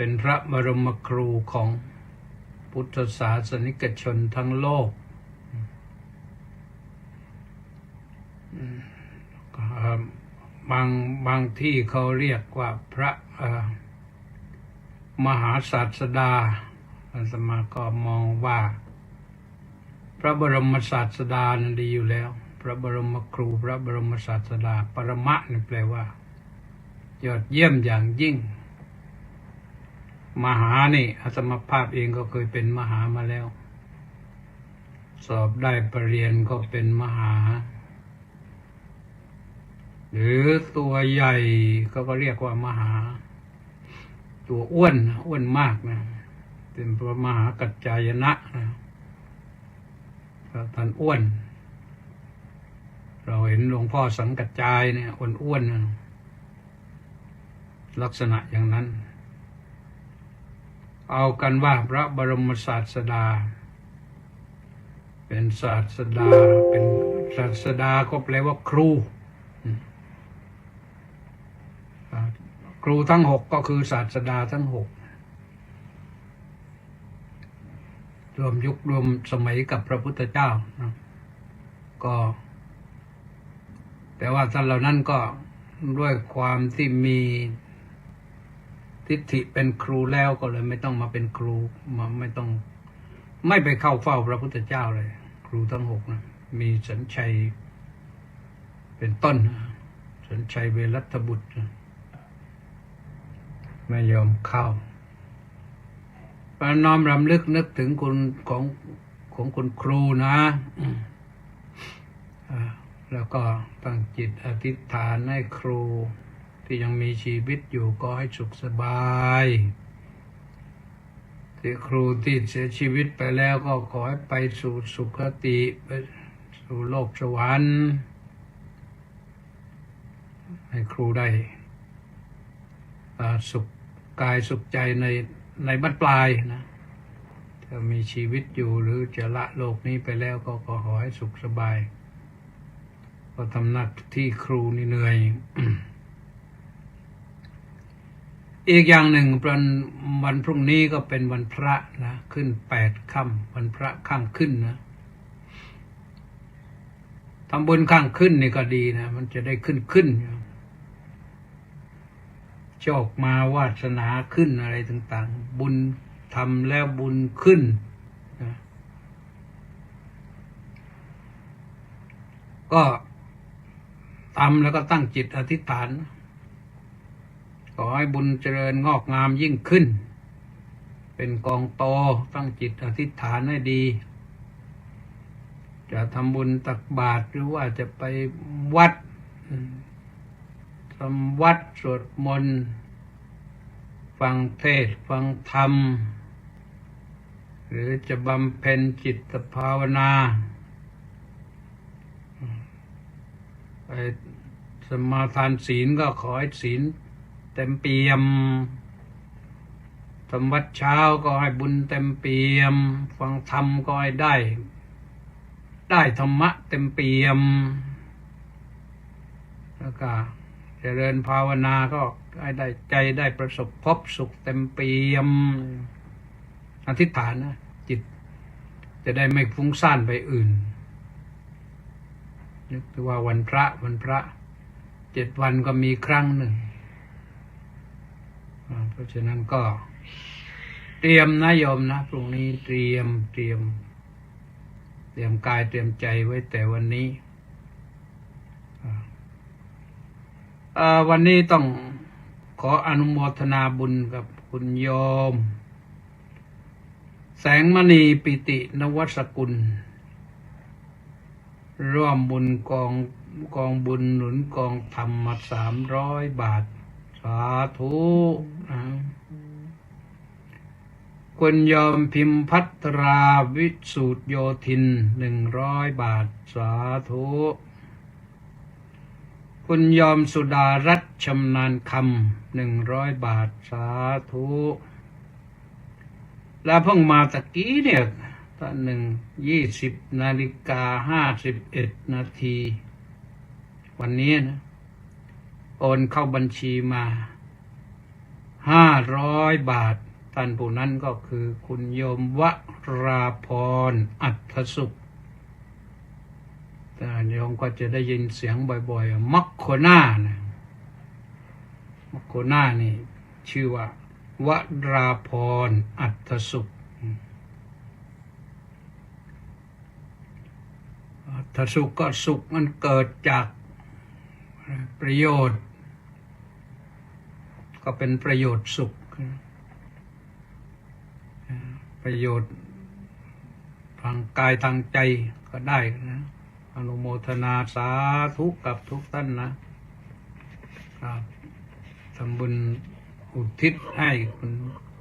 เป็นพระบรมครูของพุทธศาสนิกชนทั้งโลกบางที่เขาเรียกว่าพระมหาศาสดาอาตมาก็มองว่าพระบรมศาสดานั้นดีอยู่แล้วพระบรมครูพระบรมศาสดาปรมะนี่แปลว่ายอดเยี่ยมอย่างยิ่งมหานี่อาตมาภาพเองก็เคยเป็นมหามาแล้วสอบได้ปรริญญาก็เป็นมหาหรือตัวใหญ่ก็เรียกว่ามหาตัวอ้วนมากนะเป็นพระมหากัจจายนะนะท่านอ้วนเราเห็นหลวงพ่อสังกัจจายเนี่ยอ้วนนะลักษณะอย่างนั้นเอากันว่าพระบรมศาสดาเป็นศาสดาเป็นศาสดาก็แปลว่าครูครูทั้งหกก็คือศาสดาทั้งหกรวมยุครวมสมัยกับพระพุทธเจ้านะก็แต่ว่าท่านเหล่านั้นก็ด้วยความที่มีทิฏฐิเป็นครูแล้วก็เลยไม่ต้องมาเป็นครูไม่ไปเข้าเฝ้าพระพุทธเจ้าเลยครูทั้งหกนะมีสัญชัยเป็นต้นสัญชัยเวรัตบุตรไม่ยอมเข้าประน้อมรำลึกนึกถึงคุณของคุณครูนะแล้วก็ตั้งจิตอธิษฐานให้ครูที่ยังมีชีวิตอยู่ก็ให้สุขสบายที่ครูที่เสียชีวิตไปแล้วก็ขอให้ไปสู่สุคติไปสู่โลกสวรรค์ให้ครูได้สุขกายสุขใจในบั้นปลายนะถ้ามีชีวิตอยู่หรือจะละโลกนี้ไปแล้วก็ขอให้สุขสบายเพราะทำหน้าที่ครูนี่เหนื่อย อีกอย่างหนึ่งวันพรุ่งนี้ก็เป็นวันพระนะขึ้น8 ค่ำวันพระข้างขึ้นนะทำบุญข้างขึ้นนี่ก็ดีนะมันจะได้ขึ้นโชคมาวาสนาขึ้นอะไรต่างๆบุญทำแล้วบุญขึ้นนะก็ทำแล้วก็ตั้งจิตอธิษฐานขอให้บุญเจริญงอกงามยิ่งขึ้นเป็นกองโตตั้งจิตอธิษฐานให้ดีจะทำบุญตักบาตรหรือว่าจะไปวัดทำวัดสวดมนต์ฟังเทศน์ฟังธรรมหรือจะบำเพ็ญจิตภาวนาไปสมาทานศีลก็ขอให้ศีลเต็มเปี่ยมทำวัดเช้าก็ให้บุญเต็มเปี่ยมฟังธรรมก็ให้ได้ธรรมะเต็มเปี่ยมแล้วก็เจริญภาวนาก็ให้ได้ใจได้ประสบพบสุขเต็มเปี่ยมอธิษฐานนะจิตจะได้ไม่ฟุ้งซ่านไปอื่นนึกว่าวันพระ7 วันก็มีครั้งหนึ่งเพราะฉะนั้นก็เตรียมนะโยมนะพรุ่งนี้เตรียมกายเตรียมใจไว้แต่วันนี้วันนี้ต้องขออนุโมทนาบุญกับคุณโยมแสงมณีปิตินวสกุลร่วมบุญกองบุญหนุนกองธรรมมา300 บาทสาธุคุณโยมพิมพัทราวิสูตรโยธิน100 บาทสาธุคุณโยมสุดารัตน์ชำนาญคำ100 บาทสาธุแล้วเพิ่งมาตะกี้เนี่ยตอน20:51 นาทีวันนี้นะโอนเข้าบัญชีมา 500 บาทท่านผู้นั้นก็คือคุณโยมวราพรอัฏฐสุขแต่โยมก็จะได้ยินเสียงบ่อยๆมัคโคน่านะมัคโคน่านี่ชื่อว่าวราพรอัฏฐสุขอัฏฐสุขก็สุขมันเกิดจากประโยชน์ก็เป็นประโยชน์สุขประโยชน์ทางกายทางใจก็ได้นะอนุโมทนาสาธุกับทุกท่านนะครับทำบุญอุทิศให้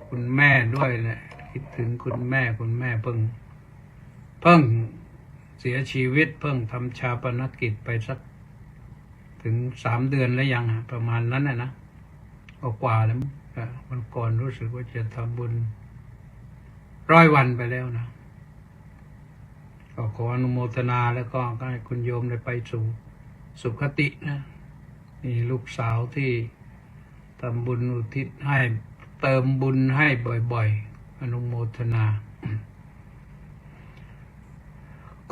คุณแม่ด้วยแหละคิดถึงคุณแม่เพิ่งเสียชีวิตเพิ่งทำชาปนกิจไปสักถึง3 เดือนแล้วยังประมาณนั้นนะก็กว่าแล้ววันก่อนรู้สึกว่าจะทำบุญ100 วันไปแล้วนะก็ขออนุโมทนาแล้วก็ให้คุณโยมได้ไปสู่สุคตินะนี่ลูกสาวที่ทำบุญอุทิศให้เติมบุญให้บ่อยๆอนุโมทนา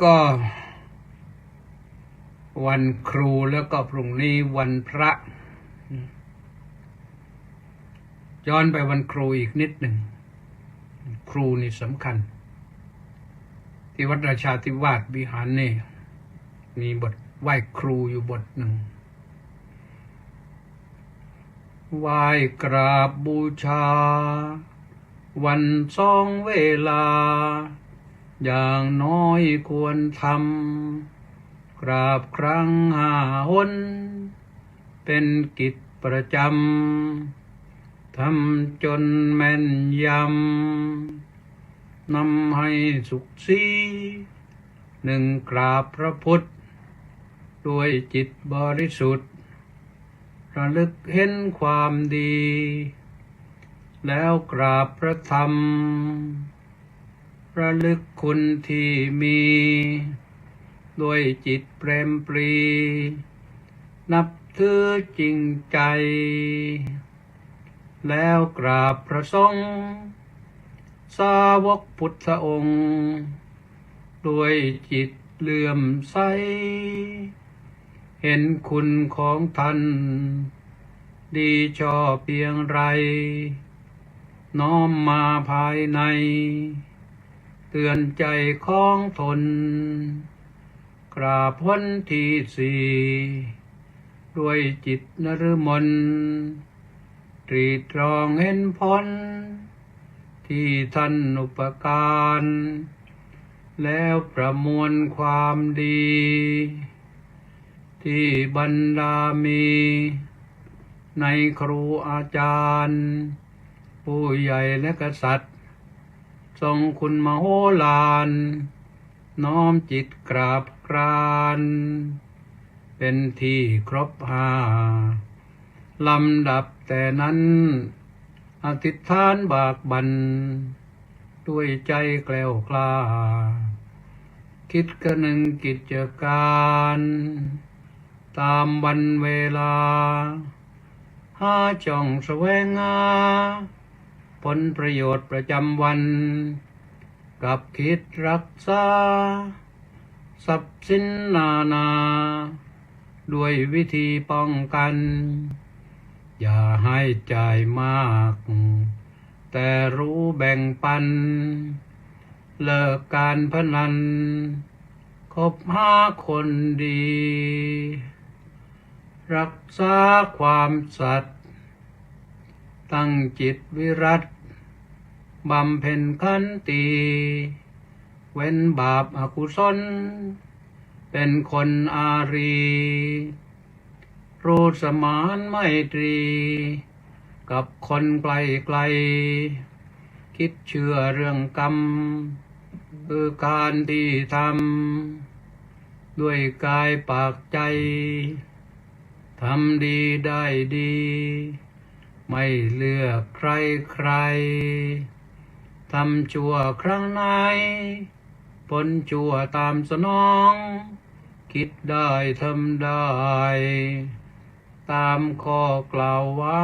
ก็วันครูแล้วก็พรุ่งนี้วันพระย้อนไปวันครูอีกนิดหนึ่งครูนี่สำคัญที่วัดราชาธิวาสวิหารนี่มีบทไหว้ครูอยู่บทหนึ่งไหว้กราบบูชาวัน2 เวลาอย่างน้อยควรทำกราบครั้ง5 หนเป็นกิจประจำทำจนแม่นยำนำให้สุขสี1 กราบพระพุทธด้วยจิตบริสุทธิ์ระลึกเห็นความดีแล้วกราบพระธรรมระลึกคุณที่มีด้วยจิตเปรมปรีนับถือจริงใจแล้วกราบพระสงฆ์สาวกพุทธองค์ด้วยจิตเลื่อมใสเห็นคุณของท่านดีชอบเพียงไรน้อมมาภายในเตือนใจของตนกราบวันที่4ด้วยจิตนฤมลตรีตรองเห็นผลที่ท่านอุปการแล้วประมวลความดีที่บรรดามีในครูอาจารย์ผู้ใหญ่และกษัตริย์ทรงคุณมโหฬารน้อมจิตกราบกรานเป็นที่ครบ5ลำดับแต่นั้นอธิษฐานบากบั่นด้วยใจแกล้วกล้าคิดกระหนึ่งกิจการตามวันเวลาหาจ้องแสวงหาผลประโยชน์ประจำวันกับคิดรักษาทรัพย์สินนาด้วยวิธีป้องกันอย่าให้จ่ายมากแต่รู้แบ่งปันเลิกการพนันคบหาคนดีรักษาความสัตย์ตั้งจิตวิรัติบำเพ็ญขันติเว้นบาปอกุศลเป็นคนอารีรู้สมานไมตรีกับคนไกลไกลคิดเชื่อเรื่องกรรมคือการที่ทำด้วยกายปากใจทำดีได้ดีไม่เลือกใครทำชั่วครั้งไหนผลชั่วตามสนองคิดได้ทำได้ตามข้อกล่าวไว้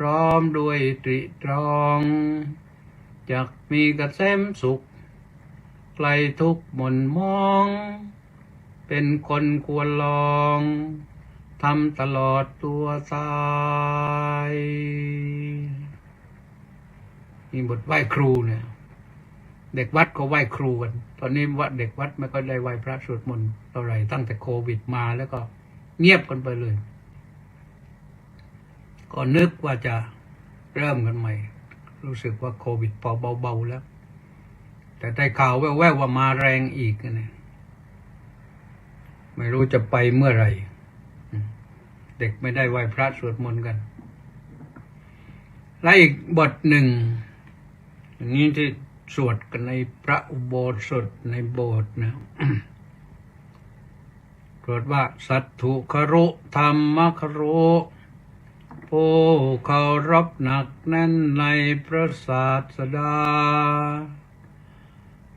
พร้อมด้วยตรีตรองจักมีเกษมสุขไกลทุกข์หม่นมองเป็นคนควรลองทำตลอดตัวตายมีบทไหว้ครูเนี่ยเด็กวัดก็ไหว้ครูกันตอนนี้วัดเด็กวัดไม่ก็ได้ไหว้พระสวดมนต์เท่าไหร่ตั้งแต่โควิดมาแล้วก็เงียบกันไปเลยก็นึกว่าจะเริ่มกันใหม่รู้สึกว่าโควิดพอเบาๆแล้วแต่ได้ข่าวแว่วๆว่ามาแรงอีกนะไม่รู้จะไปเมื่อไหร่เด็กไม่ได้ไหว้พระสวดมนต์กันและอีกบทหนึ่งอย่างนี้ที่สวดกันในพระอุโบสถในโบสถ์นะ สวดว่าสัตถุครุธรรมครุผู้เคารพหนักแน่นในพระศาสดา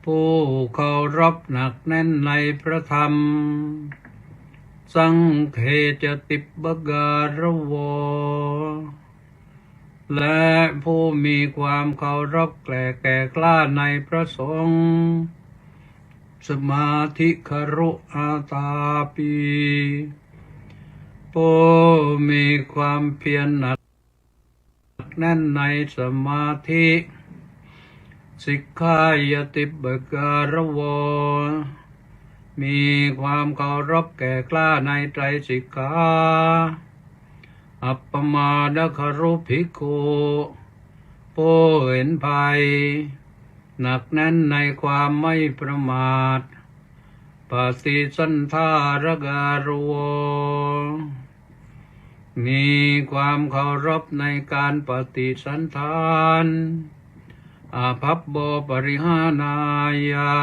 ผู้เคารพหนักแน่นในพระธรรมสังเฆจติปการวะและผู้มีความเคารพแก่กล้าในพระสงฆ์สมาธิครุอาตาปีผู้มีความเพียรหนักแน่นในสมาธิสิกขายติปการวะมีความเคารพแก่กล้าในไตรสิกขาอัปปมาดคารุภิกขุผู้เห็นภัยหนักแน่นในความไม่ประมาทปฏิสันทารการุมีความเคารพในการปฏิสันทานอาภัพโบปริหานายะ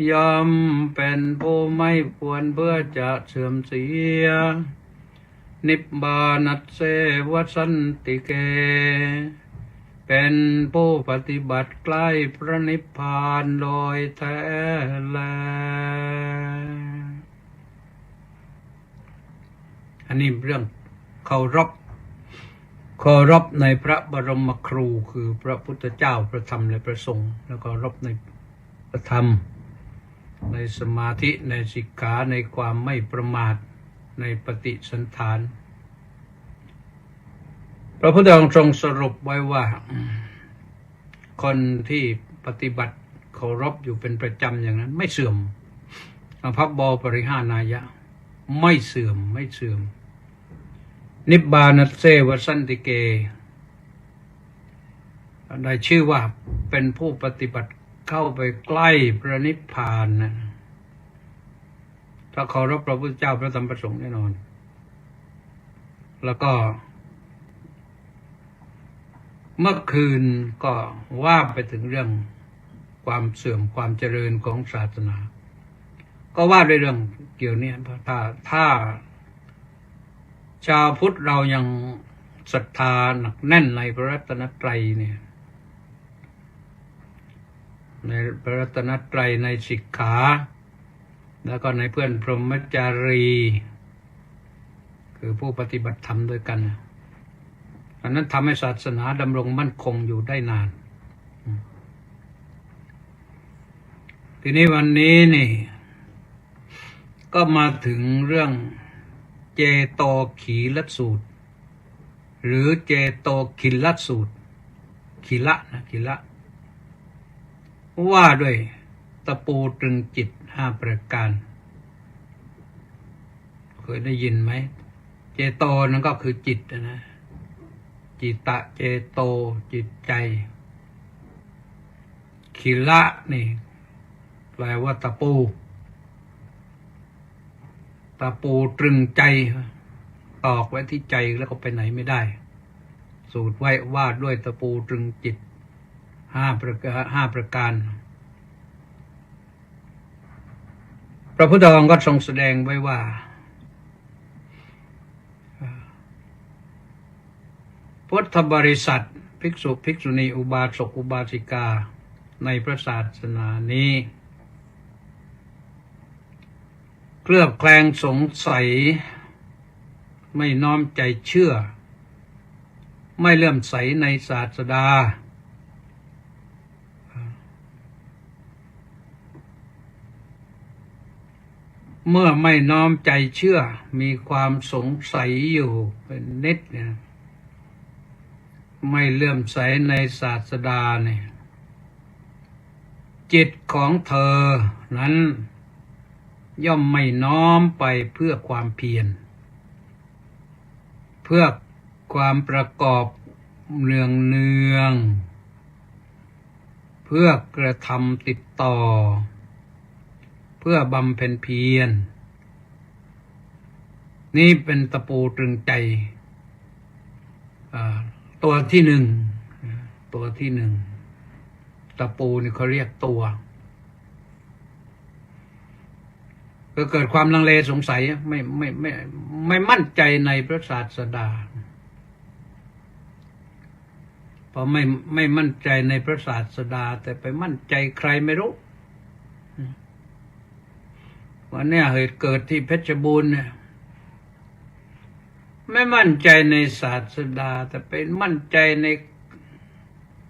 ย่อมเป็นผู้ไม่ควรเพื่อจะเสื่อมเสียนิบบานัสเสวสันติเกเป็นผู้ปฏิบัติใกล้พระนิพพานโดยแท้แลอันนี้เรื่องเคารพในพระบรมครูคือพระพุทธเจ้าพระธรรมและพระสงฆ์แล้วก็เคารพในพระธรรมในสมาธิในสิกขาในความไม่ประมาทในปฏิสันฐานพระพุทธองค์ทรงสรุปไว้ว่าคนที่ปฏิบัติเคารพอยู่เป็นประจำอย่างนั้นไม่เสื่อมอภัพโบปริหานายะไม่เสื่อมนิบบานัสเสวสันติเกได้ชื่อว่าเป็นผู้ปฏิบัติเข้าไปใกล้พระนิพพานนะถ้าเคารพพระพุทธเจ้าพระธรรมพระสงฆ์แน่นอนแล้วก็เมื่อคืนก็ว่าไปถึงเรื่องความเสื่อมความเจริญของศาสนาก็ว่าด้วยเรื่องเกี่ยวนี้ถ้าชาวพุทธเรายังศรัทธาหนักแน่นในพระรัตนตรัยเนี่ยในพระรัตนตรัยในสิกขาแล้วก็ในเพื่อนพรหมจารีคือผู้ปฏิบัติธรรมด้วยกันอันนั้นทำให้ศาสนาดำรงมั่นคงอยู่ได้นานทีนี้วันนี้นี่ก็มาถึงเรื่องเจโตขีลสูตรหรือเจโตคิลสูตรคิละว่าด้วยตะปูตรึงจิต5ประการเคยได้ยินไหมเจโตนั่นก็คือจิตนะจิตะเจโตจิตใจคิละนี่แปลว่าตะปูตรึงใจตอกไว้ที่ใจแล้วก็ไปไหนไม่ได้สูตรไว้ว่าด้วยตะปูตรึงจิต5ประการพระพุทธองค์ก็ทรงแสดงไว้ว่าพุทธบริษัทภิกษุภิกษุณีอุบาสกอุบาสิกาในพระศาสนานี้เคลือบแคลงสงสัยไม่น้อมใจเชื่อ ไม่เลื่อมใสในศาสดาเมื่อไม่น้อมใจเชื่อมีความสงสัยอยู่เป็นนิดเนี่ยไม่เลื่อมใสในศาสดาเนี่ยจิตของเธอนั้นย่อมไม่น้อมไปเพื่อความเพียรเพื่อความประกอบเนืองเพื่อกระทำติดต่อเพื่อบำเพ็ญเพียรนี่เป็นตะปูตรึงใจตัวที่หนึ่งตะปูนี่เขาเรียกตัวก็เกิดความลังเลสงสัยไม่มั่นใจในพระศาสดาพอไม่มั่นใจในพระศาสดาแต่ไปมั่นใจใครไม่รู้วันนี้เหตุเกิดที่เพชรบูรณ์เนี่ยไม่มั่นใจในศาสดาแต่เป็นมั่นใจใน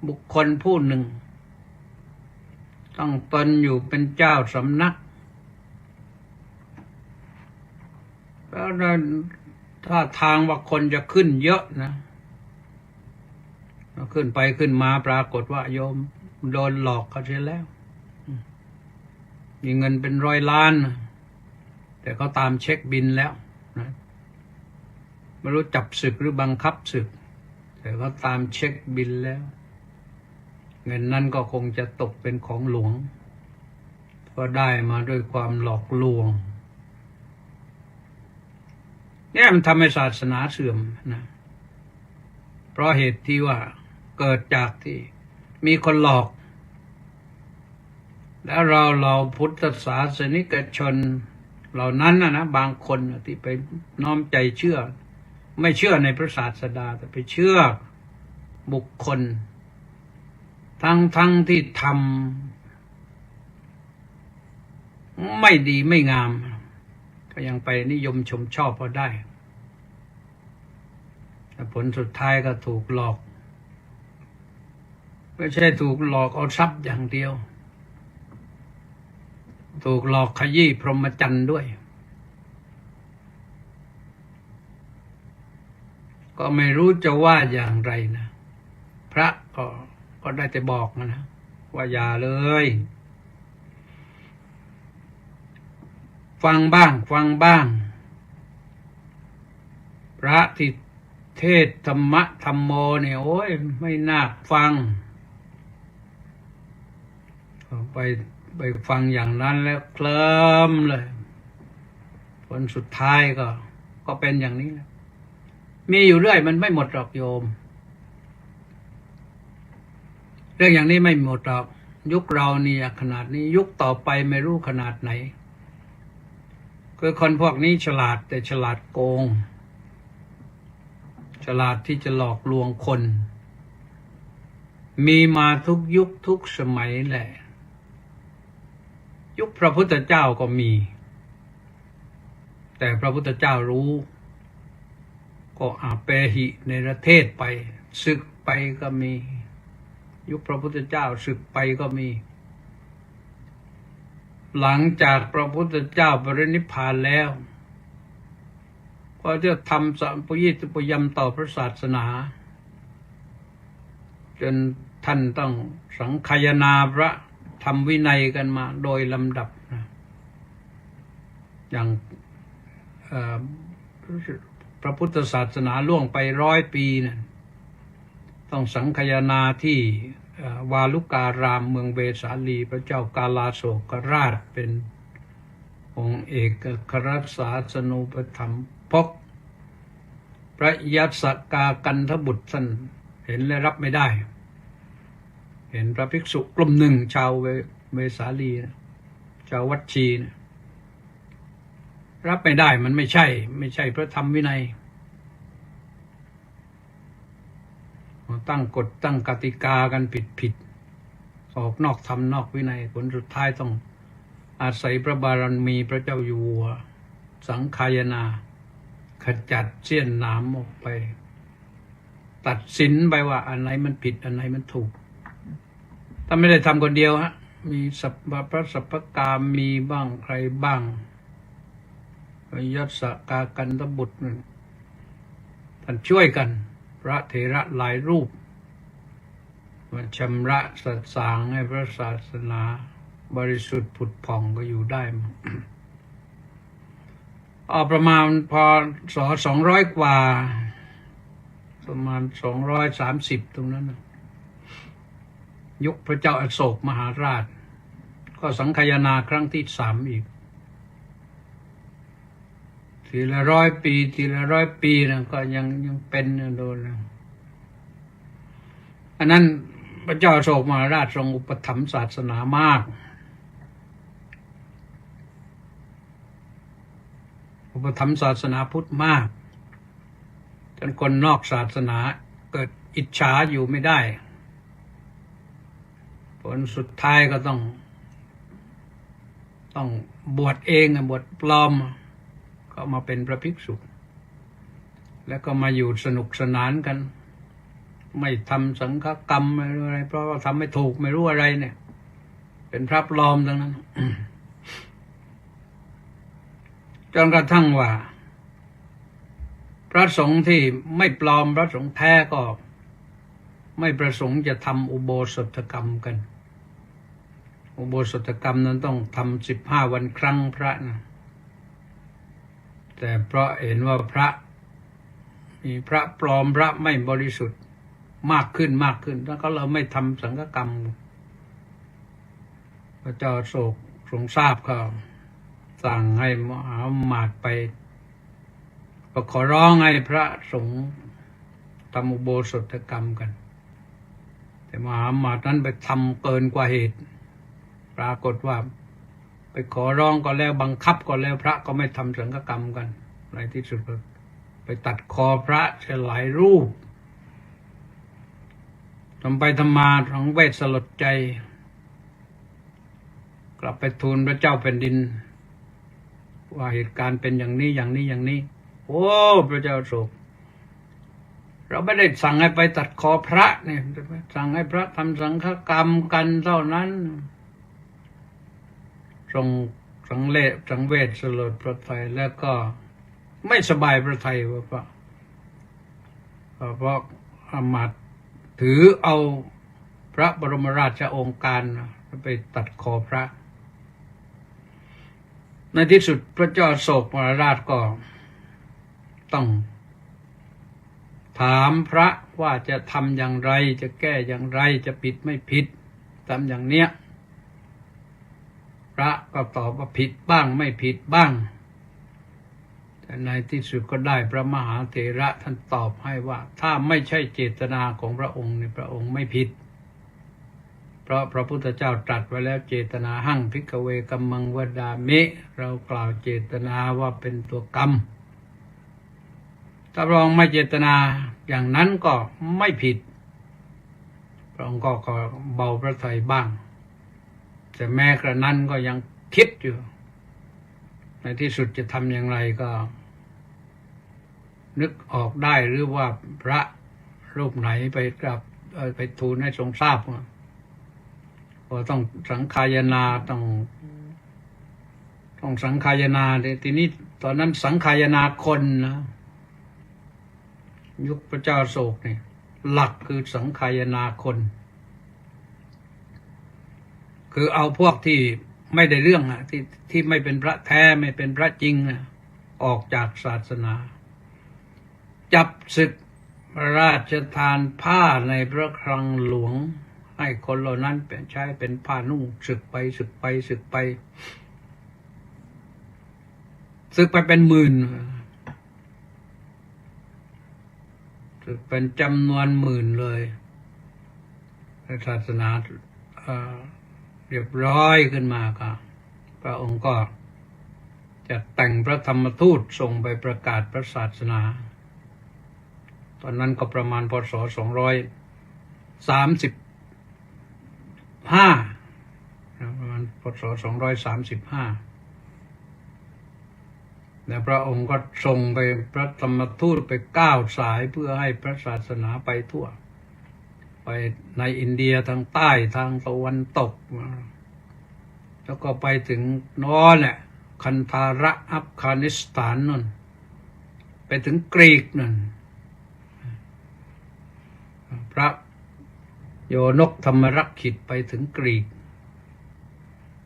บุคคลผู้หนึ่งต้องตนอยู่เป็นเจ้าสำนักแล้วถ้าทางว่าคนจะขึ้นเยอะนะขึ้นไปขึ้นมาปรากฏว่าโยมโดนหลอกเขาเสียแล้วมีเงินเป็น100 ล้านแต่เขาตามเช็คบิลแล้วนะไม่รู้จับศึกหรือบังคับศึกแต่เขาตามเช็คบิลแล้วเงินนั้นก็คงจะตกเป็นของหลวงก็ได้มาด้วยความหลอกลวงเนี่ยมันทำให้ศาสนาเสื่อมนะเพราะเหตุที่ว่าเกิดจากที่มีคนหลอกแล้วเราพุทธศาสนิกชนเหล่านั้นนะบางคนที่ไปน้อมใจเชื่อไม่เชื่อในพระศาสดาแต่ไปเชื่อบุคคลทั้งที่ทำไม่ดีไม่งามก็ยังไปนิยมชมชอบพอได้แต่ผลสุดท้ายก็ถูกหลอกไม่ใช่ถูกหลอกเอาทรัพย์อย่างเดียวถูกหลอกขยี้พรหมจรรย์ด้วยก็ไม่รู้จะว่าอย่างไรนะพระก็ได้แต่บอกนะว่าอย่าเลยฟังบ้างพระที่เทศธรรมะธรรมโมเนี่ยโอ้ยไม่น่าฟังไปฟังอย่างนั้นแล้วเคลิ้มเลยผลสุดท้ายก็เป็นอย่างนี้แหละมีอยู่เรื่อยมันไม่หมดหรอกโยมเรื่องอย่างนี้ไม่หมดหรอกยุคเรานี่ขนาดนี้ยุคต่อไปไม่รู้ขนาดไหนคือคนพวกนี้ฉลาดแต่ฉลาดโกงฉลาดที่จะหลอกลวงคนมีมาทุกยุคทุกสมัยแหละยุคพระพุทธเจ้าก็มีแต่พระพุทธเจ้ารู้ก็อาเปหิในประเทศไปศึกไปก็มียุคพระพุทธเจ้าศึกไปก็มีหลังจากพระพุทธเจ้าปรินิพพานแล้วก็จะทำสัมปยุตปยมต่อพระศาสนาจนท่านต้องสังคายนาพระธรรมวินัยกันมาโดยลำดับนะอย่างพระพุทธศาสนาล่วงไป100 ปีนะต้องสังคายนาที่วาลุการามเมืองเวสาลีพระเจ้ากาลาโศกราชเป็นองค์เอกครศาสนูปถัมภกพระยัสสกากันทบุตรท่านเห็นและรับไม่ได้เห็นพระภิกษุกลุ่มหนึ่งชาวเวสาลีนะชาววัดชีนะรับไม่ได้มันไม่ใช่พระธรรมวินัยตั้งกฎตั้งกติกากันผิดออกนอกธรรมนอกวินัยผลสุดท้ายต้องอาศัยพระบารมีพระเจ้าอยู่หัวสังคายนาขจัดเสี้ยนหนามออกไป ตัดสินไปว่าอันไหนมันผิดอันไหนมันถูกถ้าไม่ได้ทำคนเดียวฮะมีพระสัพพกามีบ้างใครบ้างยศกากันตบุตรท่านช่วยกันพระเถระหลายรูปมาชำระสัตสางให้พระศาสนาบริสุทธิ์ผุดผ่องก็อยู่ได้มาประมาณพอ200 กว่าประมาณ230ตรงนั้นนะยุคพระเจ้าอโศกมหาราชก็สังคายนาครั้งที่3อีกทีละ100 ปีทีละ100 ปีนะก็ยังเป็นโดนอันนั้นพระเจ้าอโศกมหาราชทรงอุปถัมภ์ศาสนามากอุปถัมภ์ศาสนาพุทธมากจนคนนอกศาสนาเกิดอิจฉาอยู่ไม่ได้ผลสุดท้ายก็ต้องบวชเองบวชปลอมก็มาเป็นพระภิกษุแล้วก็มาอยู่สนุกสนานกันไม่ทำสังฆกรรมอะไรเพราะว่าทำไม่ถูกไม่รู้อะไรเนี่ยเป็นพระปลอมทั้งนั้น จนกระทั่งว่าพระสงฆ์ที่ไม่ปลอมพระสงฆ์แท้ก็ไม่ประสงค์จะทำอุโบสถกรรมกันอุโบสถกรรมนั้นต้องทำ15 วันครั้งพระนะแต่เพราะเห็นว่าพระมีพระปลอมพระไม่บริสุทธิ์มากขึ้นแล้วก็เราไม่ทำสังฆกรรมพระเจ้าโศกทรงทราบก็สั่งให้มหามาตย์ไปก็ขอร้องให้พระสงฆ์ทำอุโบสถกรรมกันแต่มหามาตย์นั้นไปทำเกินกว่าเหตุปรากฏว่าไปขอร้องก็แล้วบังคับก็แล้วพระก็ไม่ทำสังฆกรรมกันในที่สุดไปตัดคอพระหลายรูปทำไปทำมาสังเวชสลดใจกลับไปทูลพระเจ้าแผ่นดินว่าเหตุการณ์เป็นอย่างนี้โอ้พระเจ้าโศกเราไม่ได้สั่งให้ไปตัดคอพระเนี่ยสั่งให้พระทำสังฆกรรมกันเท่านั้นทรงสังเวชสลดพระทัยแล้วก็ไม่สบายพระทัยเพราะอามาตย์ถือเอาพระบรมราชโองการไปตัดคอพระในที่สุดพระเจ้าโศกมหาราชก็ต้องถามพระว่าจะทำอย่างไรจะแก้อย่างไรจะผิดไม่ผิดทำอย่างเนี้ยพระก็ตอบว่าผิดบ้างไม่ผิดบ้างแต่ในที่สุดก็ได้พระมหาเถระท่านตอบให้ว่าถ้าไม่ใช่เจตนาของพระองค์เนี่ยพระองค์ไม่ผิดเพราะพระพุทธเจ้าตรัสไว้แล้วเจตนาหั่งภิกขเวกัมมังวดามิเรากล่าวเจตนาว่าเป็นตัวกรรมถ้าพระองค์ไม่เจตนาอย่างนั้นก็ไม่ผิดพระองค์ก็เบาพระทัยบ้างแต่แม้กระนั้นก็ยังคิดอยู่ในที่สุดจะทำอย่างไรก็นึกออกได้หรือว่าพระรูปไหนไปกราบไปทูลให้ทรงทราบว่าต้องสังฆายนาต้องสังฆายนาทีนี้ตอนนั้นสังฆายนาคนนะยุคพระเจ้าโศกนี่หลักคือสังฆายนาคนคือเอาพวกที่ไม่ได้เรื่องที่ไม่เป็นพระแท้ไม่เป็นพระจริงออกจากศาสนาจับศึกพระราชทานผ้าในพระคลังหลวงให้คนเหล่านั้นใช้เป็นผ้านุ่งศึกไปเป็นหมื่นศึกเป็นจำนวนหมื่นเลยศาสนาเรียบร้อยขึ้นมาครับพระองค์ก็จะแต่งพระธรรมทูตส่งไปประกาศพระศาสนาตอนนั้นก็ประมาณพ.ศ. 235ประมาณพ.ศ. 235 แต่พระองค์ก็ส่งไปพระธรรมทูตไป9 สายเพื่อให้พระศาสนาไปทั่วไปในอินเดียทางใต้ทางตะวันตกแล้วก็ไปถึงโน้นแหละคันธาระอัฟกานิสถานนั่นไปถึงกรีกนั่นพระโยนกธรรมรักขิตไปถึงกรีก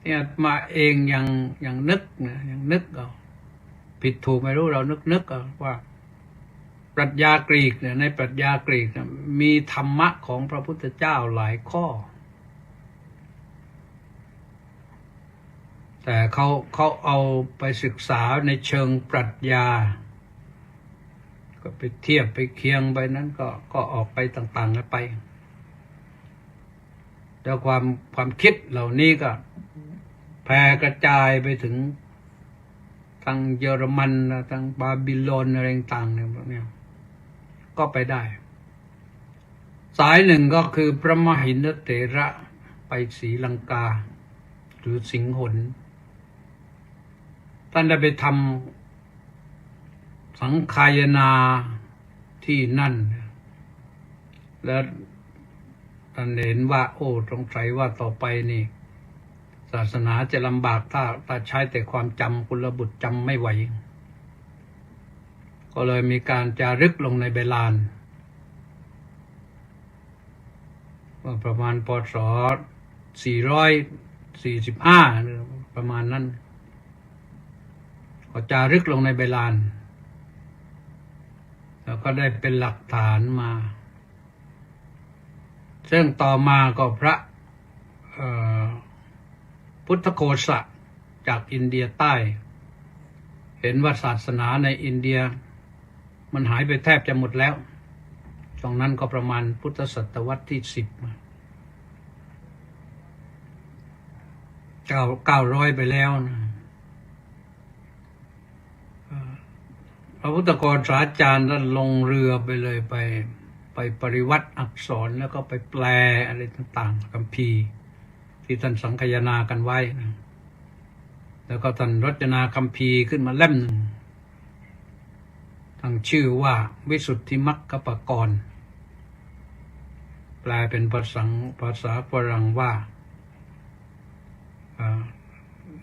เนี่ยมาเองยังนึกนะยังนึกเอาผิดถูกไม่รู้เรานึกเอาว่าปรัชญากรีกเนี่ยในปรัชญากรีกนะมีธรรมะของพระพุทธเจ้าหลายข้อแต่เขาเอาไปศึกษาในเชิงปรัชญาก็ไปเทียบไปเคียงไปนั้นก็ออกไปต่างๆกันไปแล้วความคิดเหล่านี้ก็แผ่กระจายไปถึงทางเยอรมันทางบาบิโลนอะไรต่างๆเนี่ยพวกนี้ก็ไปได้สายหนึ่งก็คือพระมหินทเถระไปศรีลังกาหรือสิงหนท่านได้ไปทำสังฆายนาที่นั่นแล้วท่านเห็นว่าโอ้สงสัยว่าต่อไปนี่ศาสนาจะลำบากถ้าใช้แต่ความจำกุลบุตรจำไม่ไหวก็เลยมีการจารึกลงในใบลานว่าประมาณพ.ศ. 445ประมาณนั้นก็จารึกลงในใบลานแล้วก็ได้เป็นหลักฐานมาซึ่งต่อมาก็พระพุทธโฆษะจากอินเดียใต้เห็นว่าศาสนาในอินเดียมันหายไปแทบจะหมดแล้วตรงนั้นก็ประมาณพุทธศตวรรษที่10 900ไปแล้วนะพระพุทธโฆษาจารย์ท่านลงเรือไปเลยไปปริวัติอักษรแล้วก็ไปแปลอะไรต่างๆคัมภีร์ที่ท่านสังคายนากันไว้นะแล้วก็ท่านรจนาคัมภีร์ขึ้นมาเล่มหนึ่งตั้งชื่อว่าวิสุทธิมรรคปกรณ์แปลเป็นภาษาฝรั่งว่า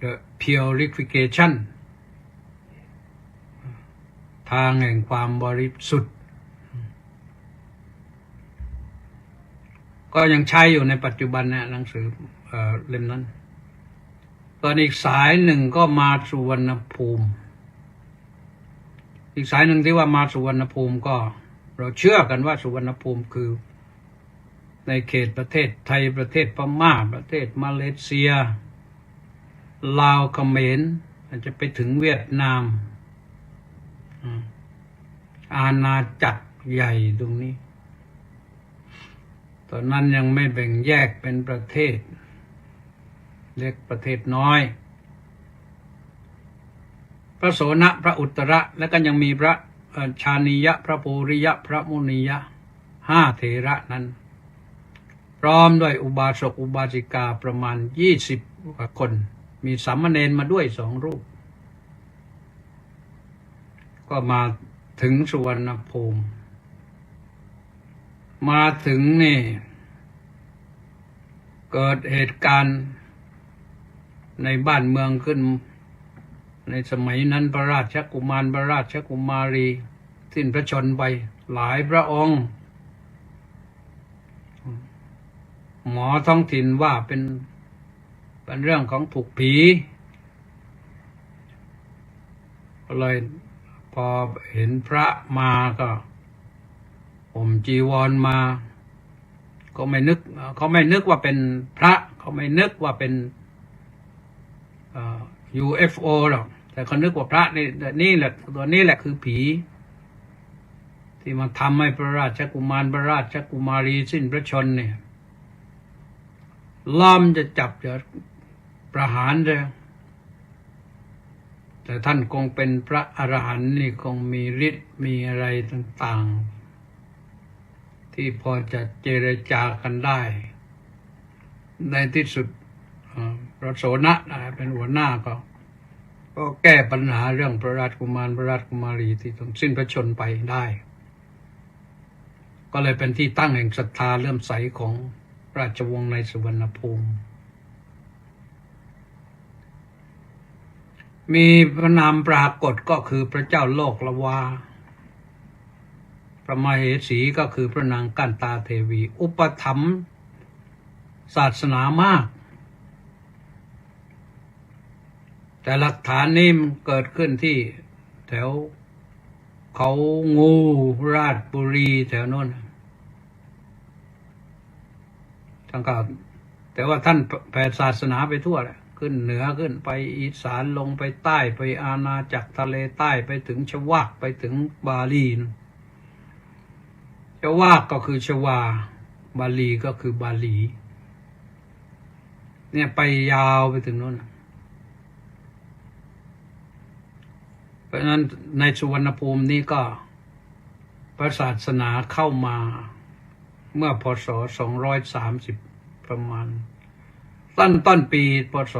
the purification ทางแห่งความบริสุทธิ์ก็ยังใช้อยู่ในปัจจุบันนะหนังสือเล่มนั้นตอนอีกสายหนึ่งก็มาสุวรรณภูมิอีกสายหนึ่งที่ว่ามาสุวรรณภูมิก็เราเชื่อกันว่าสุวรรณภูมิคือในเขตประเทศไทยประเทศพม่าประเทศมาเลเซียลาวเขมรอาจจะไปถึงเวียดนามอาณาจักรใหญ่ตรงนี้ตอนนั้นยังไม่แบ่งแยกเป็นประเทศเล็กประเทศน้อยพระโสนพระอุตระแล้วก็ยังมีพระชานียะพระภูริยะพระมุนียะ5 เถระนั้นพร้อมด้วยอุบาสกอุบาสิกาประมาณ20 กว่าคนมีสามเณรมาด้วย2 รูปก็มาถึงสุวรรณภูมิมาถึงนี่เกิดเหตุการณ์ในบ้านเมืองขึ้นในสมัยนั้นพระราชกุมารพระราชกุมารีสิ้นพระชนม์ไปหลายพระองค์หมอท้องถิ่นว่าเป็นเรื่องของถูกผีก็เลยพอเห็นพระมาก็ห่มจีวรมาก็ไม่นึกเขาไม่นึกว่าเป็นพระเขาไม่นึกว่าเป็นUFO หรอกแต่เขานึกว่าพระนี่แหละตัวนี้แหละคือผีที่มาทำให้พระราชกุมารพระราชกุมารีสิ้นพระชนม์เนี่ยล้อมจะจับจะประหารเลยแต่ท่านคงเป็นพระอรหันต์นี่คงมีฤทธิ์มีอะไรต่างๆที่พอจะเจรจากันได้ในที่สุดพระโสนะเป็นหัวหน้าก็ ก็แก้ปัญหาเรื่องพระราชกุมารพระราชกุมารีที่ต้องสิ้นพระชนม์ไปได้ ก็เลยเป็นที่ตั้งแห่งศรัทธาเลื่อมใสของราชวงศ์ในสุวรรณภูมิมีพระนามปรากฏก็คือพระเจ้าโลกละวาพระมเหสีก็คือพระนางกัณตาเทวีอุปถัมภ์ศาสนามากแต่หลักฐานนี้เกิดขึ้นที่แถวเขางูราชบุรีแถวโน้นทั้งกับแต่ว่าท่านแผ่ศาสนาไปทั่วแหละขึ้นเหนือขึ้นไปอีสานลงไปใต้ไปอาณาจักรทะเลใต้ไปถึงชวากไปถึงบาลีชวากก็คือชวาบาลีก็คือบาลีเนี่ยไปยาวไปถึงโน้นเพราะฉะนั้นในสุวรรณภูมินี้ก็พระศาสนาเข้ามาเมื่อพศ230ประมาณต้นปีพศ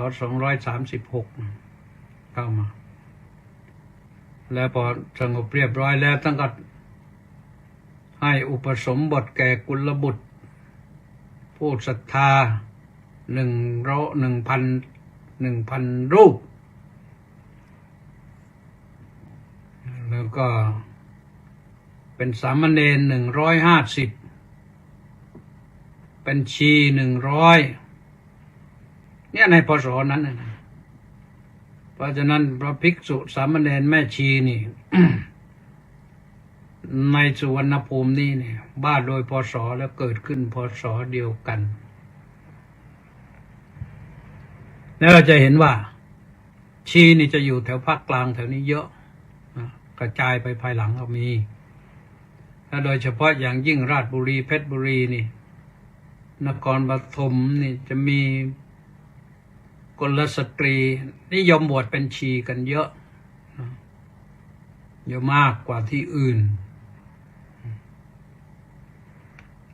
236เข้ามาแล้วพอสงบเรียบร้อยแล้วท่านก็ให้อุปสมบทแก่กุลบุตรผู้ศรัทธา1,000 รูปแล้วก็เป็นสามเณร150เป็นชี100เนี่ยในพศนั้นนะเพราะฉะนั้นพระภิกษุสามเณรแม่ชีนี่ ในสุวรรณภูมินี่เนี่ยบ้านโดยพศแล้วเกิดขึ้นพศเดียวกันแล้วเราจะเห็นว่าชีนี่จะอยู่แถวภาคกลางแถวนี้เยอะกระจายไปภายหลังก็มีและโดยเฉพาะอย่างยิ่งราชบุรีเพชรบุรีนี่นครปฐมนี่จะมีกุลสตรีนิยมบวชเป็นชีกันเยอะมากกว่าที่อื่น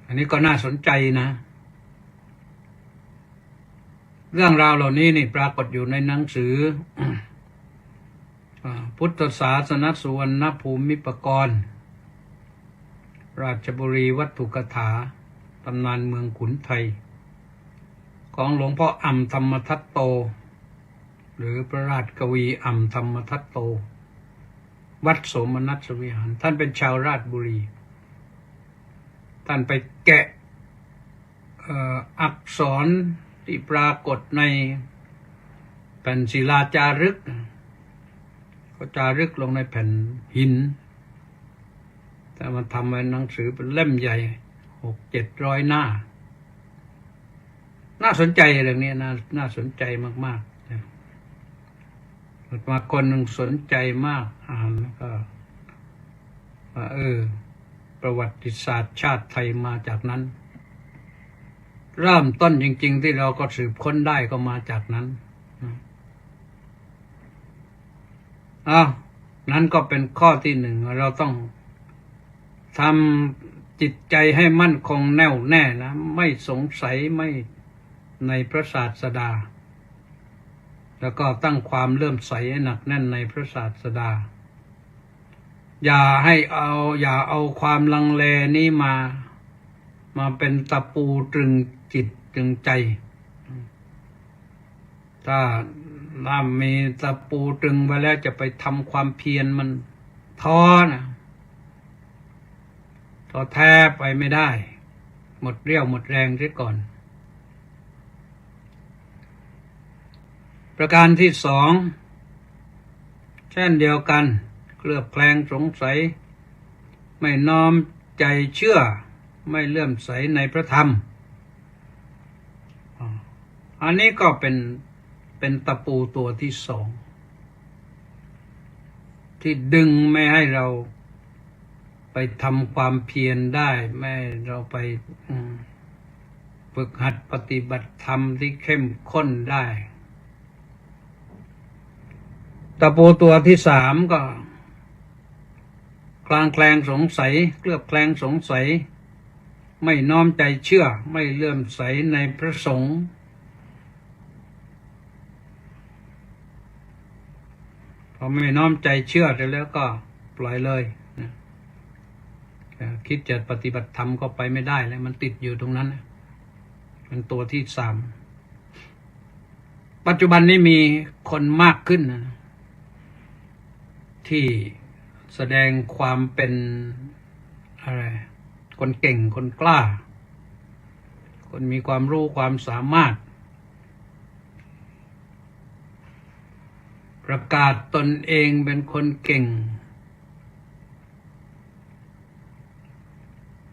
อันนี้ก็น่าสนใจนะเรื่องราวเหล่านี้นี่ปรากฏอยู่ในหนังสือ พุทธศาสนสุวรรณภูมิปกรณ์ราชบุรีวัตถุกถาตำนานเมืองขุนไทยของหลวงพ่ออ่ำธรรมทัตโตหรือพระราชกวีอ่ำธรรมทัตโตวัดโสมนัสวิหารท่านเป็นชาวราชบุรีท่านไปแกะอักษรที่ปรากฏในแผ่นศิลาจารึกก็จารึกลงในแผ่นหินแต่มันทำเป็นหนังสือเป็นเล่มใหญ่600-700 หน้าน่าสนใจเรื่องนี้น่าสนใจมากๆมาคนหนึ่งสนใจมากอ่านแล้วก็ว่าประวัติศาสตร์ชาติไทยมาจากนั้นเริ่มต้นจริงๆที่เราก็สืบค้นได้ก็มาจากนั้นนั้นก็เป็นข้อที่หนึ่งเราต้องทำจิตใจให้มั่นคงแน่วแน่นะไม่สงสัยไม่ในพระศาสดาแล้วก็ตั้งความเลื่อมใสให้หนักแน่นในพระศาสดาอย่าเอาความลังเลนี้มาเป็นตะปูตรึงจิตตรึงใจถ้ามีตะปูตรึงไว้แล้วจะไปทำความเพียรมันท้อแท้ไปไม่ได้หมดเรี่ยวหมดแรงเสียก่อนประการที่สองเช่นเดียวกันเคลือบแคลงสงสัยไม่น้อมใจเชื่อไม่เลื่อมใสในพระธรรมอันนี้ก็เป็นตะปูตัวที่สองที่ดึงไม่ให้เราไปทำความเพียรได้ไม่เราไปฝึกหัดปฏิบัติธรรมที่เข้มข้นได้ตะปูตัวที่สามก็คลางแคลงสงสัยเคลือบแคลงสงสัยไม่น้อมใจเชื่อไม่เลื่อมใสในพระสงฆ์ อไม่น้อมใจเชื่อไปแล้วก็ปล่อยเลยนะคิดจะปฏิบัติธรรมก็ไปไม่ได้แล้วมันติดอยู่ตรงนั้นเป็นตัวที่สามปัจจุบันนี้มีคนมากขึ้นนะที่แสดงความเป็นอะไรคนเก่งคนกล้าคนมีความรู้ความสามารถประกาศตนเองเป็นคนเก่ง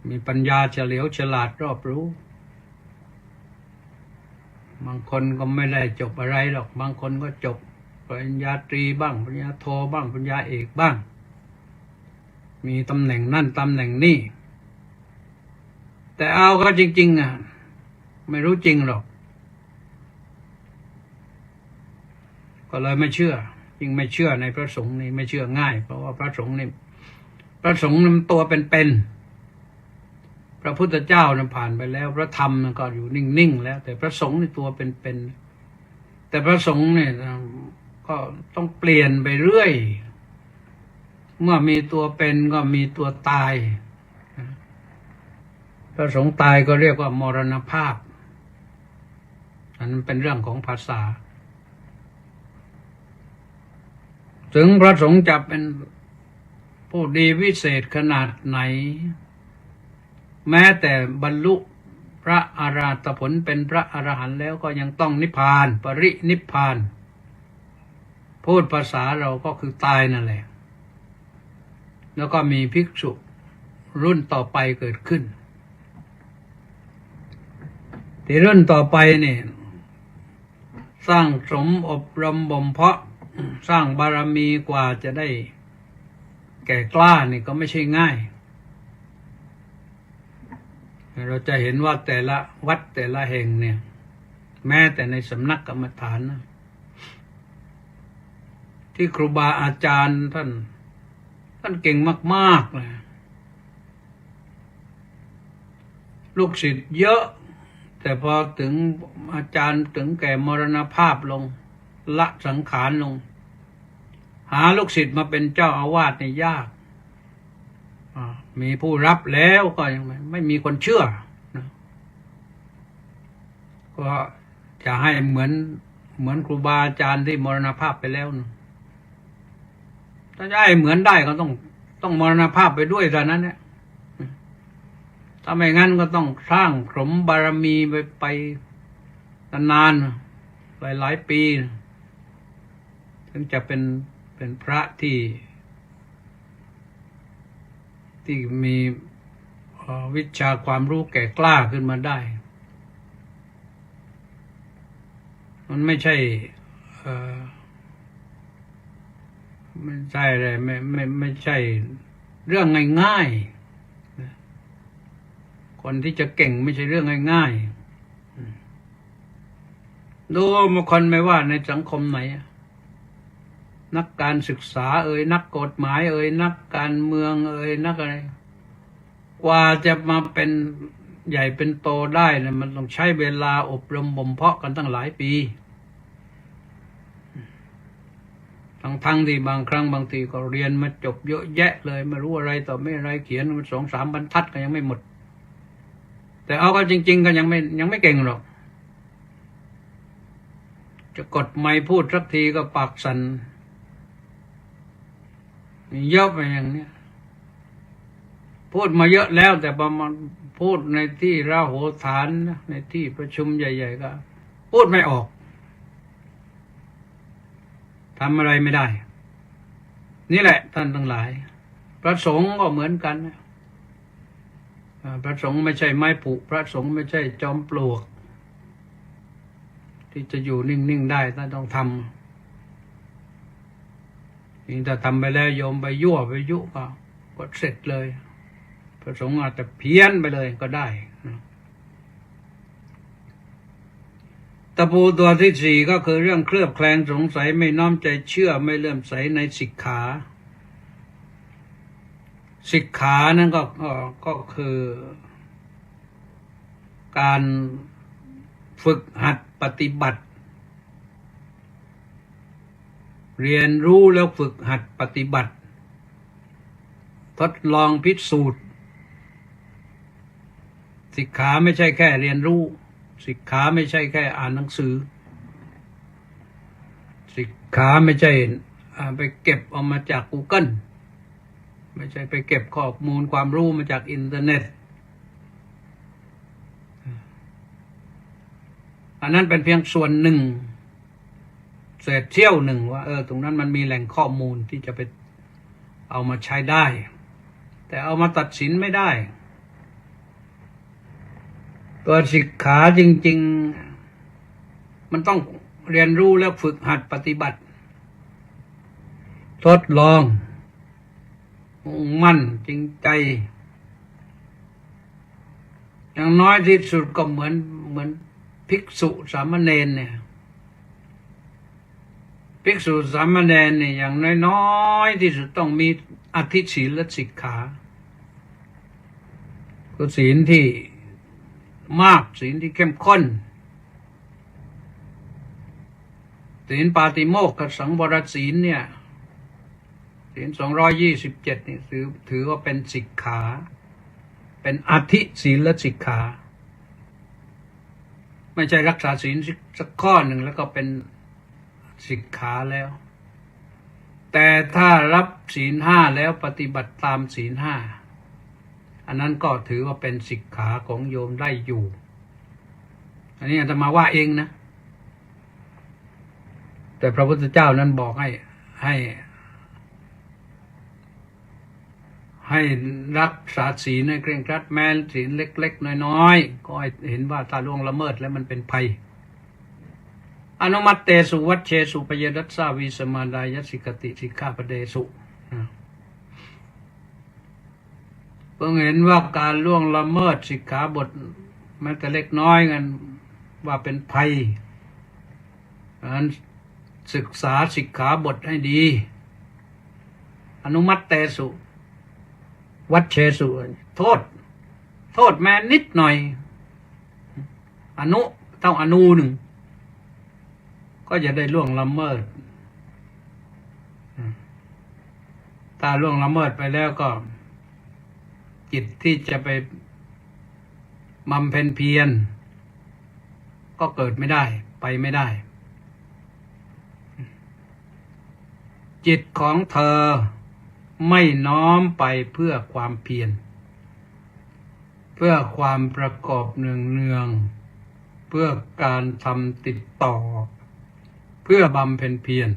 มีปัญญาเฉลียวฉลาดรอบรู้บางคนก็ไม่ได้จบอะไรหรอกบางคนก็จบปริญญาตรีบ้างปริญญาโทบ้างปริญญาเอกบ้างมีตำแหน่งนั่นตำแหน่งนี่แต่เอาก็จริงๆไม่รู้จริงหรอกก็เลยไม่เชื่อยิ่งไม่เชื่อในพระสงฆ์นี่ไม่เชื่อง่ายเพราะว่าพระสงฆ์นี่พระสงฆ์มันตัวเป็นๆพระพุทธเจ้านั้นผ่านไปแล้วพระธรรมก็อยู่นิ่งๆแล้วแต่พระสงฆ์นี่ตัวเป็นๆแต่พระสงฆ์เนี่ยก็ต้องเปลี่ยนไปเรื่อยเมื่อมีตัวเป็นก็มีตัวตายพระสงฆ์ตายก็เรียกว่ามรณภาพอันนั้นเป็นเรื่องของภาษาถึงพระสงฆ์จะเป็นผู้ดีวิเศษขนาดไหนแม้แต่บรรลุพระอรหัตผลเป็นพระอรหันต์แล้วก็ยังต้องนิพพานปรินิพพานพูดภาษาเราก็คือตายนั่นแหละแล้วก็มีภิกษุรุ่นต่อไปเกิดขึ้นที่รุ่นต่อไปนี่สร้างสมอบรมบ่มเพาะสร้างบารมีกว่าจะได้แก่กล้านี่ก็ไม่ใช่ง่ายเราจะเห็นว่าแต่ละวัดแต่ละแห่งเนี่ยแม้แต่ในสำนักกรรมฐานนะที่ครูบาอาจารย์ท่านเก่งมากๆเลยลูกศิษย์เยอะแต่พอถึงอาจารย์ถึงแก่มรณภาพลงละสังขารลงหาลูกศิษย์มาเป็นเจ้าอาวาสนี่ยากมีผู้รับแล้วก็ยังไม่มีคนเชื่อนะก็จะให้เหมือนครูบาอาจารย์ที่มรณภาพไปแล้วนะถ้าจะให้เหมือนได้ก็ต้องมรณภาพไปด้วยเท่านั้นเนี่ยถ้าไม่งั้นก็ต้องสร้างสมบารมีไปนานๆหลายปีถึงจะเป็นพระที่มีวิชาความรู้แก่กล้าขึ้นมาได้มันไม่ใช่ไม่ใช่เลยไม่ใช่เรื่องง่ายๆคนที่จะเก่งไม่ใช่เรื่องง่ายๆดูบางคนไม่ว่าในสังคมไหนนักการศึกษานักกฎหมายนักการเมืองนักอะไรกว่าจะมาเป็นใหญ่เป็นโตได้เนี่ยมันต้องใช้เวลาอบรมบ่มเพาะกันตั้งหลายปีทั้งที่บางครั้งบางทีก็เรียนมาจบเยอะแยะเลยไม่รู้อะไรต่อไม่อะไรเขียนมัน2-3 บรรทัดก็ยังไม่หมดแต่เอาก็จริงๆก็ยังไม่เก่งหรอกจะกดไมค์พูดสักทีก็ปากสั่นเยอะไปอย่างเนี้ยพูดมาเยอะแล้วแต่ประมาณพูดในที่ราโหฐานในที่ประชุมใหญ่ๆก็พูดไม่ออกทำอะไรไม่ได้นี่แหละท่านทั้งหลายพระสงฆ์ก็เหมือนกันพระสงฆ์ไม่ใช่ไม้ผุพระสงฆ์ไม่ใช่จอมปลวกที่จะอยู่นิ่งๆได้ท่านต้องทำนี่ถ้าทำไปแล้วโยมไปยั่วไปยุก็เสร็จเลยพระสงฆ์อาจจะเพี้ยนไปเลยก็ได้ตะปูตัวที่4ก็คือเรื่องเคลือบแคลงสงสัยไม่น้อมใจเชื่อไม่เลื่อมใสในสิกขานั้นก็คือการฝึกหัดปฏิบัติ เรียนรู้แล้วฝึกหัดปฏิบัติทดลองพิสูจน์สิกขาไม่ใช่แค่เรียนรู้สิกขาไม่ใช่แค่อ่านหนังสือสิกขาไม่ใช่ไปเก็บเอามาจาก Google ไม่ใช่ไปเก็บข้อมูลความรู้มาจากอินเทอร์เน็ตอันนั้นเป็นเพียงส่วนหนึ่งเศษเสี้ยวหนึ่งว่าตรงนั้นมันมีแหล่งข้อมูลที่จะไปเอามาใช้ได้แต่เอามาตัดสินไม่ได้ตัวสิกขาจริงๆมันต้องเรียนรู้แล้วฝึกหัดปฏิบัติทดลองมุ่งมั่นจริงใจอย่างน้อยที่สุดก็เหมือนภิกษุสามเณรเนี่ยภิกษุสามเณรเนี่ยอย่างน้อยที่สุดต้องมีอธิศีลสิกขาคือศีลที่มากศีลที่เข้มข้นศีลปาติโมกข์กับสังวรศีลเนี่ยศีล227นี่ถือว่าเป็นสิกขาเป็นอธิศีลสิกขาไม่ใช่รักษาศีลสักข้อหนึ่งแล้วก็เป็นสิกขาแล้วแต่ถ้ารับศีล5แล้วปฏิบัติตามศีล5อันนั้นก็ถือว่าเป็นสิกขาของโยมได้อยู่อันนี้อาตมาว่าเองนะแต่พระพุทธเจ้านั้นบอกให้รักษาศีลให้เคร่งครัดแม้ศีลเล็กๆน้อยๆก็ให้เห็นว่าถ้าล่วงละเมิดแล้วมันเป็นภัยอนุมัตเตสุวัชเชสุปยดัสสาวิสมาดายสิกติสิกขาปเดสุเพิ่งเห็นว่าการล่วงละเมิดสิกขาบทแม้แต่เล็กน้อยกันว่าเป็นภัยการศึกษาสิกขาบทให้ดีอนุมัตเตสุวัชเชสุโทษแม้นิดหน่อยอนุเท่าอนูหนึ่งก็จะได้ล่วงละเมิดถ้าล่วงละเมิดไปแล้วก็จิตที่จะไปบำเพ็ญเพียรก็เกิดไม่ได้ไปไม่ได้จิตของเธอไม่น้อมไปเพื่อความเพียรเพื่อความประกอบเนืองเพื่อการทำติดต่อเพื่อบำเพ็ญเพียร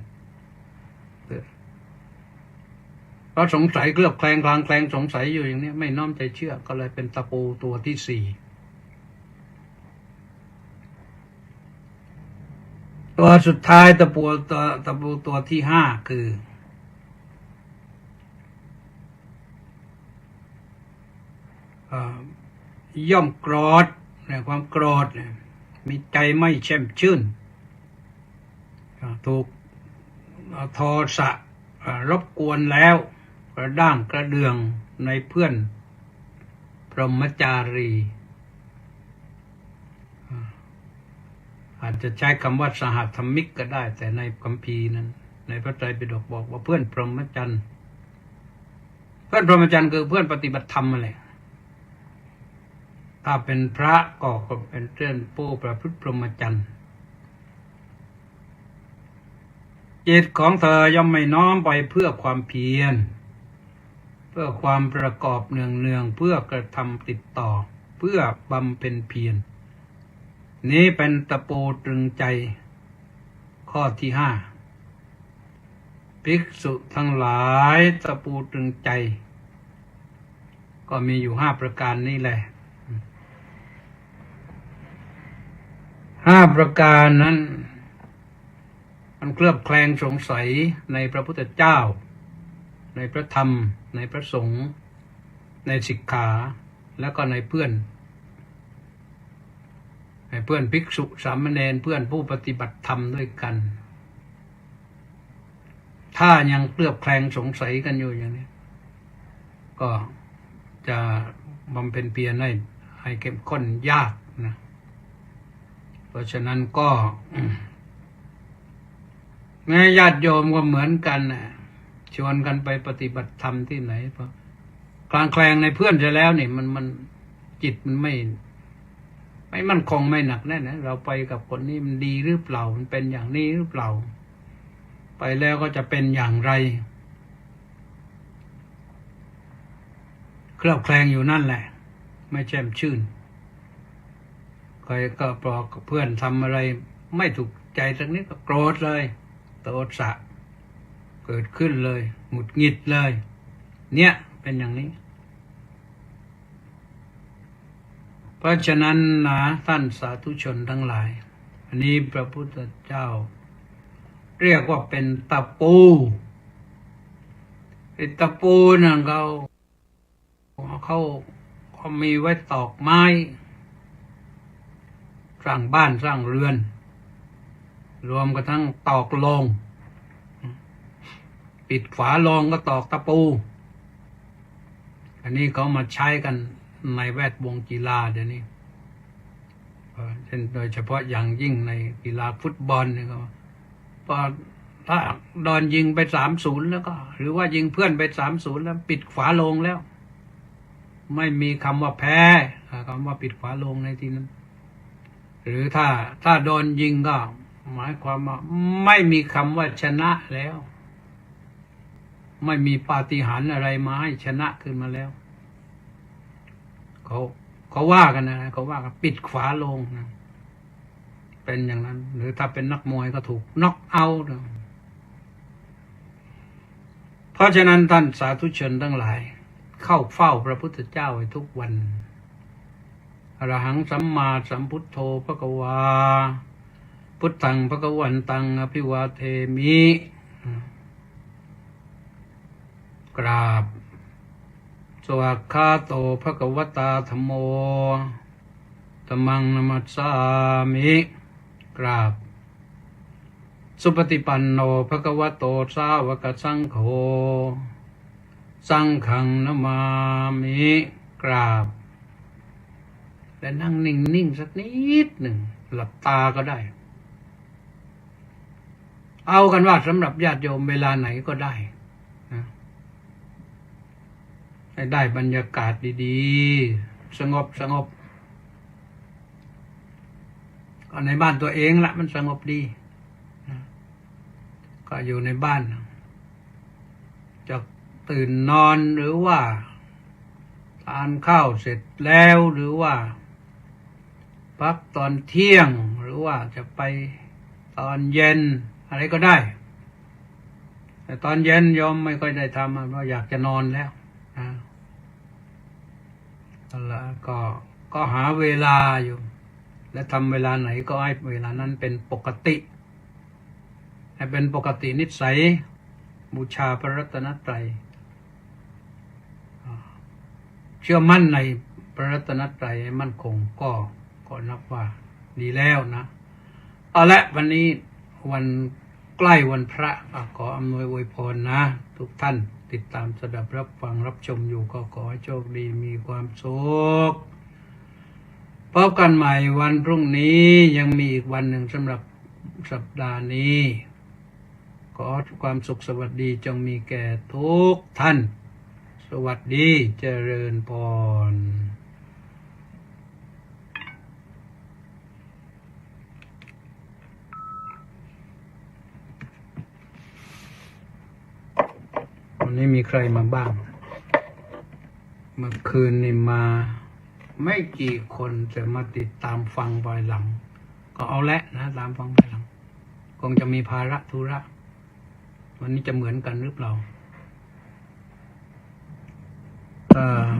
เพราะสงสัยเคลือบแคลงคลางแคลงสงสัยอยู่อย่างนี้ไม่น้อมใจเชื่อก็เลยเป็นตะปูตัวที่4ตัวสุดท้ายตะปูตัวที่5คือย่อมโกรธเนี่ยความโกรธเนี่ยมีใจไม่แช่มชื่นถูกโทสะรบกวนแล้วกระด้างกระเดืองในเพื่อนพรหมจารีอาจจะใช้คำว่าสหธรรมิกก็ได้แต่ในคัมภีร์นั้นในพระไตรปิฎกบอกว่าเพื่อนพรหมจรรย์เพื่อนพรหมจรรย์คือเพื่อนปฏิบัติธรรมอะไรถ้าเป็นพระก็เป็นเพื่อนผู้ประพฤติพรหมจรรย์จิตของเธอย่อมไม่น้อมไปเพื่อความเพียรเพื่อความประกอบเนืองเพื่อกระทำติดต่อเพื่อบำเพ็ญเพียรนี้เป็นตะปูตรึงใจข้อที่5ภิกษุทั้งหลายตะปูตรึงใจก็มีอยู่5ประการนี้แหละ5ประการนั้นมันเคลือบแคลงสงสัยในพระพุทธเจ้าในพระธรรมในพระสงฆ์ในสิกขาแล้วก็ในเพื่อนภิกษุสามเณรเพื่อนผู้ปฏิบัติธรรมด้วยกันถ้ายังเคลือบแคลงสงสัยกันอยู่อย่างนี้ก็จะบำเพ็ญเพียรให้เข้มข้นยากนะเพราะฉะนั้นก็ แม้ญาติโยมก็เหมือนกันน่ะชวนกันไปปฏิบัติธรรมที่ไหนพอคลางแคลงในเพื่อนจะแล้วนี่มันจิตมันไม่มั่นคงไม่หนักแน่นนะเราไปกับคนนี้มันดีหรือเปล่ามันเป็นอย่างนี้หรือเปล่าไปแล้วก็จะเป็นอย่างไรเคลือบแคลงอยู่นั่นแหละไม่แช่มชื่นใครก็บอกเพื่อนทำอะไรไม่ถูกใจสักนิดก็โกรธเลยโทสะเกิดขึ้นเลยหงุดหงิดเลยเนี่ยเป็นอย่างนี้เพราะฉะนั้นนะท่านสาธุชนทั้งหลายอันนี้พระพุทธเจ้าเรียกว่าเป็นตะปูไอ้ตะปูนั่นเขามีไว้ตอกไม้สร้างบ้านสร้างเรือนรวมกระทั่งตอกโลงปิดฝาโลงก็ตอกตะปูอันนี้เขามาใช้กันในแวดวงกีฬาเดี๋ยวนี้เช่นโดยเฉพาะอย่างยิ่งในกีฬาฟุตบอลเนี่ยก็พอถ้าโดนยิงไป3-0แล้วก็หรือว่ายิงเพื่อนไป3-0แล้วปิดฝาโลงแล้วไม่มีคำว่าแพ้คำว่าปิดฝาโลงในที่นั้นหรือถ้าโดนยิงก็หมายความว่าไม่มีคำว่าชนะแล้วไม่มีปาฏิหาริย์อะไรมาให้ชนะขึ้นมาแล้วเขาว่ากันนะเขาว่ากันปิดฝาโลงนะเป็นอย่างนั้นหรือถ้าเป็นนักมวยก็ถูกน็อกเอาท์เพราะฉะนั้นท่านสาธุชนทั้งหลายเข้าเฝ้าพระพุทธเจ้าไว้ทุกวันอรหังสัมมาสัมพุทโธภควาพุทธังภควันตังอภิวาเทมิกราบสวากขาโตภควตาธัมโมธัมมังนัมมัสสามิกราบสุปฏิปันโนภควโตสาวกสังโฆสังฆังนะมามิกราบและนั่งนิ่งๆสักนิดหนึ่งหลับตาก็ได้เอากันว่าสำหรับญาติโยมเวลาไหนก็ได้นะให้ได้บรรยากาศดีๆสงบก็ในบ้านตัวเองละมันสงบดีนะก็อยู่ในบ้านจะตื่นนอนหรือว่าทานข้าวเสร็จแล้วหรือว่าพักตอนเที่ยงหรือว่าจะไปตอนเย็นอะไรก็ได้แต่ตอนเย็นโยมไม่ค่อยได้ทำเพราะอยากจะนอนแล้วแล้วก็หาเวลาอยู่และทำเวลาไหนก็ให้เวลานั้นเป็นปกติให้เป็นปกตินิสัยบูชาพระรัตนตรัยเชื่อมั่นในพระรัตนตรัยให้มั่นคงก็นับว่าดีแล้วนะเอาละวันนี้วันใกล้วันพระขออำนวยอวยพรนะทุกท่านติดตามสดับรับฟังรับชมอยู่ก็ขอให้โชคดีมีความสุขพบกันใหม่วันพรุ่งนี้ยังมีอีกวันหนึ่งสำหรับสัปดาห์นี้ขอความสุขสวัสดีจงมีแก่ทุกท่านสวัสดีเจริญพรวันนี้มีใครมาบ้างเมื่อคืนนี่มาไม่กี่คนแต่มาติดตามฟังภายหลังก็เอาละนะตามฟังภายหลังคงจะมีภาระธุระวันนี้จะเหมือนกันหรือเปล่า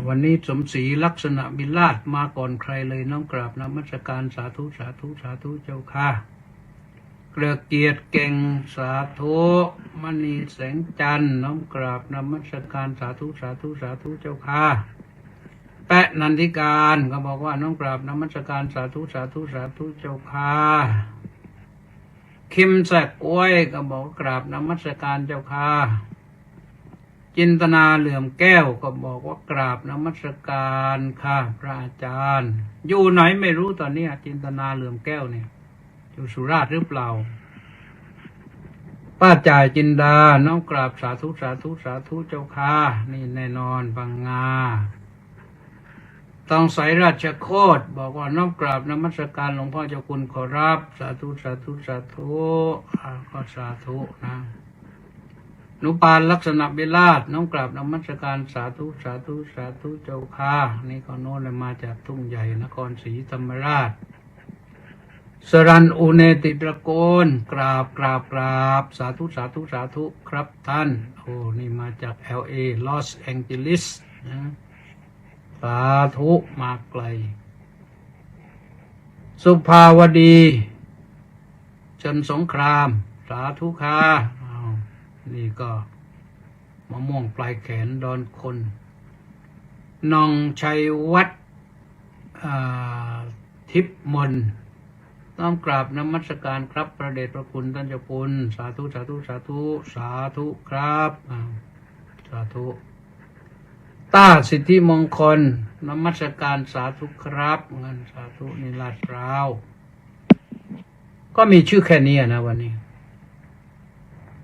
วันนี้สมศรีลักษณะบิลาศมาก่อนใครเลยน้องกราบนมัสการสาธุสาธุสาธุเจ้าค่ะเกลือเกียรติเก่งสาธุมณีแสงจันทร์น้องกราบนมัสการสาธุสาธุสาธุเจ้าค่ะแปะนันทิการก็บอกว่าน้องกราบนมัสการสาธุสาธุสาธุเจ้าค่ะคิมแสกกล้วยก็บอกกราบนมัสการเจ้าค่ะจินตนาเหลื่อมแก้วก็บอกว่ากราบนมัสการค่ะพระอาจารย์อยู่ไหนไม่รู้ตอนนี้จินตนาเหลื่อมแก้วเนี่ยอยู่สุราษฎร์หรือเปล่า ป้าจ่ายจินดาน้อมกราบสาธุสาธุสาธุเจ้าค่ะนี่แน่นอนบางงาต้องใส่ราชโคตบอกว่าน้อมกราบนมัสการหลวงพ่อเจ้าคุณขอรับสาธุสาธุสาธุก็สาธุนะนุปานลักษณะเบลาศน้อมกราบนมัสการสาธุสาธุสาธุเจ้าค่ะนี่ก็โน้นเลยมาจากทุ่งใหญ่นครศรีธรรมราชสรันอุเนติตระโกนกราบกราบกราบสาธุสาธุสาธุครับท่านโอ้นี่มาจาก LA ลอสแองเจลิสนะสาธุมาไกลสุภาวดีชนสงครามสาธุค่ะนี่ก็มะม่วงปลายแขนดอนคนนองชัยวัฒน์ทิพมนน้อมกราบนมัสการครับพระเดชพระคุณท่านเจ้าคุณสาธุสาธุสาธุสาธุครับสาธุต้าสิทธิมงคลนมัสการสาธุครับเงินสาธุนิลาศราวก็มีชื่อแค่นี้นะวันนี้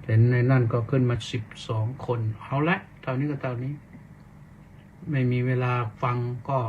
เห็นในนั่นก็ขึ้นมา12 คนเอาละเท่านี้ก็เท่านี้ไม่มีเวลาฟังก็